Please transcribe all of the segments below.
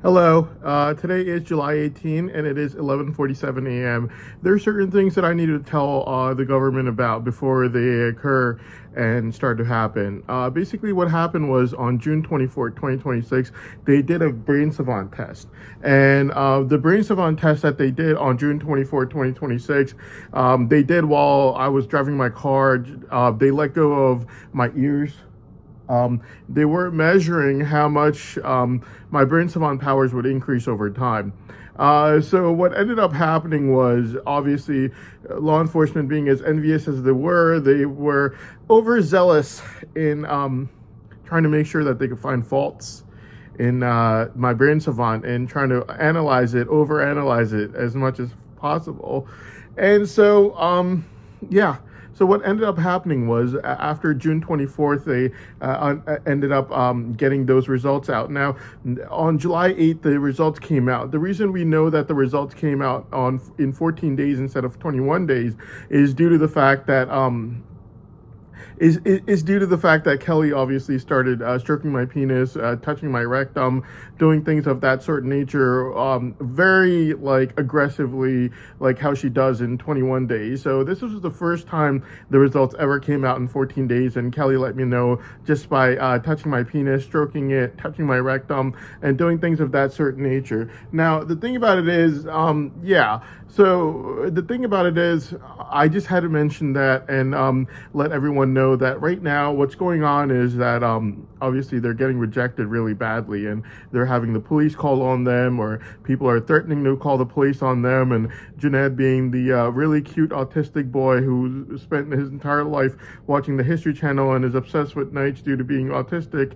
Hello, today is July 18 and it is 11:47 a.m. There are certain things that I need to tell the government about before they occur and start to happen. Basically, what happened was on June 24th, 2026, they did a brain savant test. And the brain savant test that they did on June 24th, 2026, they did while I was driving my car. They let go of my ears. They were measuring how much my brain savant powers would increase over time. So what ended up happening was obviously law enforcement, being as envious as they were overzealous in trying to make sure that they could find faults in my brain savant and trying to overanalyze it as much as possible. And so, yeah. So what ended up happening was after June 24th, they ended up getting those results out. Now, on July 8th, the results came out. The reason we know that the results came out in 14 days instead of 21 days is due to the fact that is due to the fact that Kelly obviously started stroking my penis, touching my rectum, doing things of that sort of nature, very like aggressively, like how she does in 21 days. So this was the first time the results ever came out in 14 days, and Kelly let me know just by touching my penis, stroking it, touching my rectum, and doing things of that certain nature. Now, the thing about it is, yeah. So the thing about it is, I just had to mention that and let everyone know that right now what's going on is that obviously they're getting rejected really badly, and they're having the police call on them, or people are threatening to call the police on them. And Junaid, being the really cute autistic boy who spent his entire life watching the History Channel and is obsessed with nights due to being autistic,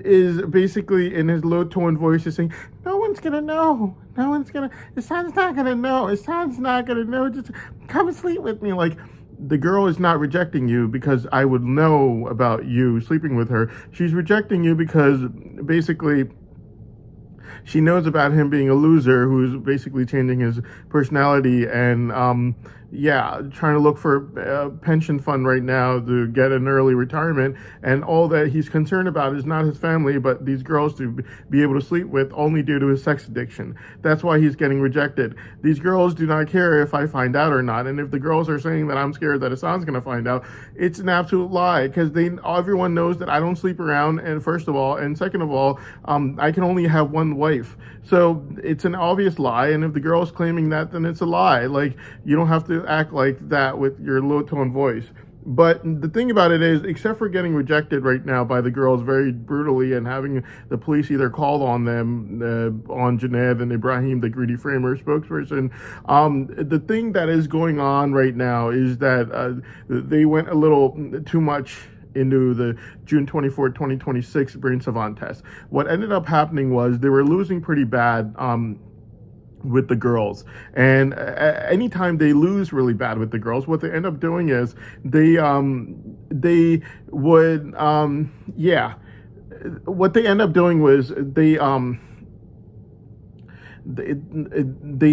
is basically in his low tone voice is saying, "No one's gonna know. No one's gonna. Hassan's not gonna know. Hassan's not gonna know. Just come and sleep with me." Like, the girl is not rejecting you because I would know about you sleeping with her. She's rejecting you because basically she knows about him being a loser who's basically changing his personality and yeah, trying to look for a pension fund right now to get an early retirement, and all that he's concerned about is not his family but these girls to be able to sleep with, only due to his sex addiction. That's why he's getting rejected. These girls do not care if I find out or not, and if the girls are saying that I'm scared that Hassan's going to find out, it's an absolute lie, because everyone knows that I don't sleep around, and first of all, and second of all, I can only have one wife. So it's an obvious lie, and if the girl's claiming that, then it's a lie. Like, you don't have to act like that with your low tone voice. But the thing about it is, except for getting rejected right now by the girls very brutally and having the police either call on them, on Junaid and Ibrahim, the Greedy Framer spokesperson, the thing that is going on right now is that they went a little too much into the June 24th, 2026 brain savant test. What ended up happening was they were losing pretty bad with the girls, and anytime they lose really bad with the girls, what they end up doing is they would yeah, what they end up doing was they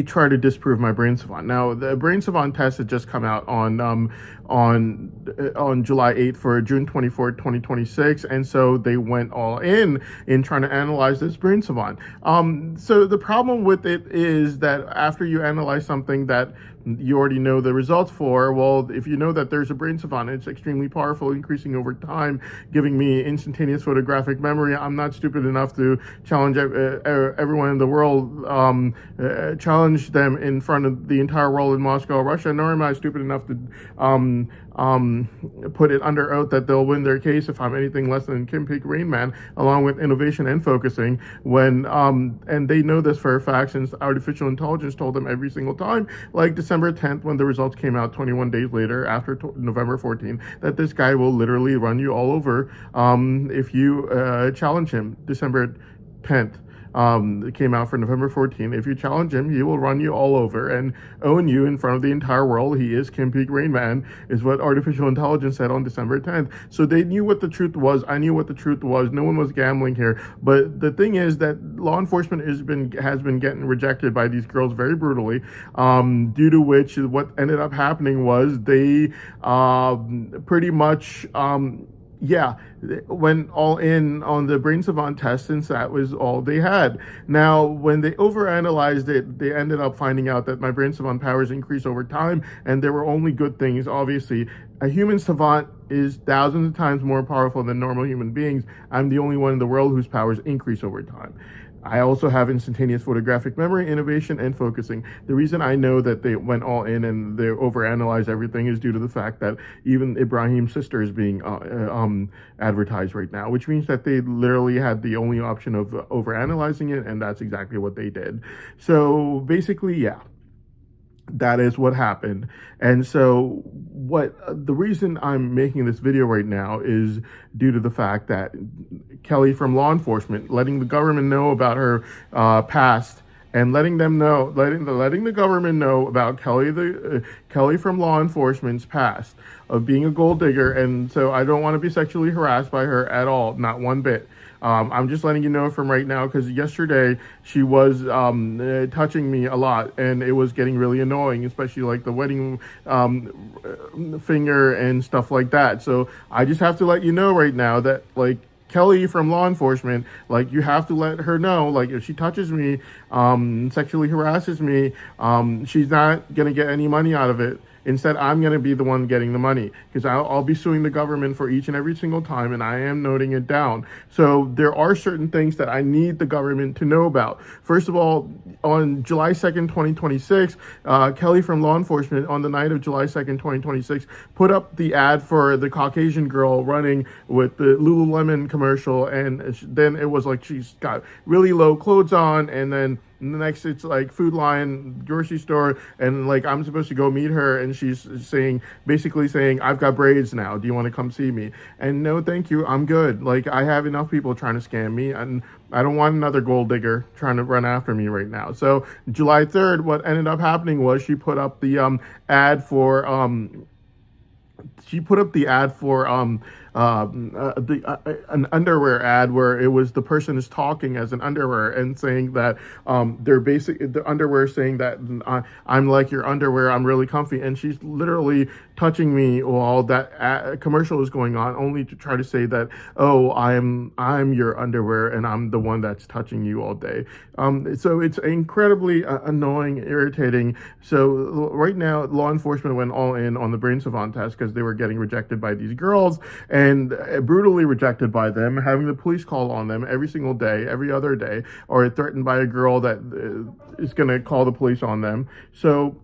try to disprove my brain savant. Now, the brain savant test had just come out on July 8th for June 24th, 2026, and so they went all in trying to analyze this brain savant. So the problem with it is that after you analyze something that you already know the results for, well, if you know that there's a brain savant, it's extremely powerful, increasing over time, giving me instantaneous photographic memory. I'm not stupid enough to challenge everyone in the world, challenge them in front of the entire world in Moscow, Russia, nor am I stupid enough to put it under oath that they'll win their case if I'm anything less than Kim Peek Rain Man, along with innovation and focusing. When and they know this for a fact, since artificial intelligence told them every single time, like December 10th, when the results came out 21 days later, after November 14th, that this guy will literally run you all over if you challenge him. December 10th. It came out for November 14th. If you challenge him, he will run you all over and own you in front of the entire world. He is Kim Peek Rain Man, is what artificial intelligence said on December 10th. So they knew what the truth was. I knew what the truth was. No one was gambling here. But the thing is that law enforcement has been getting rejected by these girls very brutally, due to which what ended up happening was they pretty much yeah, went all in on the brain savant test since that was all they had. Now, when they overanalyzed it, they ended up finding out that my brain savant powers increase over time, and there were only good things. Obviously, a human savant is thousands of times more powerful than normal human beings. I'm the only one in the world whose powers increase over time. I also have instantaneous photographic memory, innovation, and focusing. The reason I know that they went all in and they overanalyzed everything is due to the fact that even Ibrahim's sister is being advertised right now, which means that they literally had the only option of overanalyzing it, and that's exactly what they did. So basically, yeah, that is what happened. And so what the reason I'm making this video right now is due to the fact that Kelly from law enforcement letting the government know about her past, and letting the government know about Kelly from law enforcement's past of being a gold digger. And so I don't want to be sexually harassed by her at all, not one bit. I'm just letting you know from right now, because yesterday she was touching me a lot, and it was getting really annoying, especially like the wedding finger and stuff like that. So I just have to let you know right now that, like, Kelly from law enforcement, like, you have to let her know, like, if she touches me, sexually harasses me, she's not gonna get any money out of it. Instead, I'm going to be the one getting the money, because I'll be suing the government for each and every single time, and I am noting it down. So there are certain things that I need the government to know about. First of all, on July 2nd, 2026, Kelly from law enforcement, on the night of July 2nd, 2026, put up the ad for the Caucasian girl running with the Lululemon commercial, and then it was like she's got really low clothes on, and then the next it's like Food Lion, grocery store, and like I'm supposed to go meet her, and she's basically saying, I've got braids now, do you want to come see me? And no, thank you, I'm good. Like, I have enough people trying to scam me, and I don't want another gold digger trying to run after me right now. So July 3rd, what ended up happening was she put up the ad for an underwear ad, where it was the person is talking as an underwear and saying that the underwear saying that I'm like your underwear, I'm really comfy, and she's literally touching me while that commercial is going on, only to try to say that, oh, I'm your underwear and I'm the one that's touching you all day. So it's incredibly annoying, irritating. So right now, law enforcement went all in on the brain savant test because they were getting rejected by these girls, and brutally rejected by them, having the police call on them every single day, every other day, or threatened by a girl that is going to call the police on them. So